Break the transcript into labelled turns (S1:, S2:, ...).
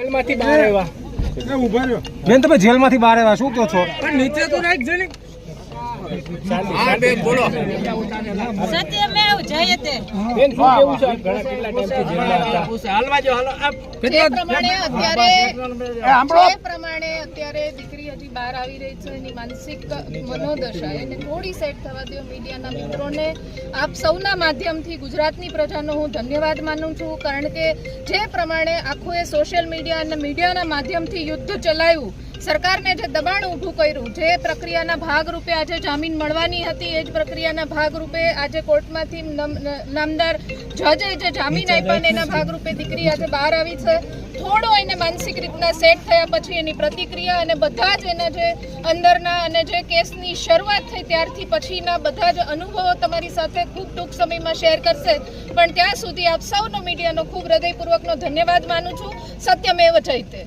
S1: જેલમાંથી બહાર આવ્યા
S2: ઉભા રહ્યો
S3: બેન, તમે જેલમાંથી બહાર આવ્યા, શું કહો છો?
S1: પણ નીચે તો રાખજો ને. હા બેન બોલો.
S4: સત્યમેવ જયતે.
S1: બેન શું કેવું છે? ઘણા કેટલા ટાઈમથી જેલમાં હતા. હાલવા જો હાલો.
S4: જે પ્રમાણે અત્યારે દીકરી હજી બહાર આવી રહી છે, એની માનસિક મનોદશા એને થોડી સેટ થવા દો. મીડિયાના મિત્રોને આપ સૌના માધ્યમથી ગુજરાતની પ્રજાનો હું ધન્યવાદ માનું છું, કારણ કે જે પ્રમાણે આખું એ સોશિયલ મીડિયા અને મીડિયાના માધ્યમથી યુદ્ધ ચલાવ્યું, સરકારને જે દબાણ ઊભું કર્યું, જે પ્રક્રિયાના ભાગરૂપે આજે જામીન મળવાની હતી, એ જ પ્રક્રિયાના ભાગરૂપે આજે કોર્ટમાંથી નામદાર જજે જે જામીન આપ્યા એના ભાગરૂપે દીકરી આજે બહાર આવી છે. થોડો એને માનસિક રીતના સેટ થયા પછી એની પ્રતિક્રિયા અને બધા જ એના જે અંદરના અને જે કેસની શરૂઆત થઈ ત્યારથી પછીના બધા જ અનુભવો તમારી સાથે ખૂબ ટૂંક સમયમાં શેર કરશે. પણ ત્યાં સુધી આપ સૌનો મીડિયાનો ખૂબ હૃદયપૂર્વકનો ધન્યવાદ માનું છું. સત્યમેવ જયતે.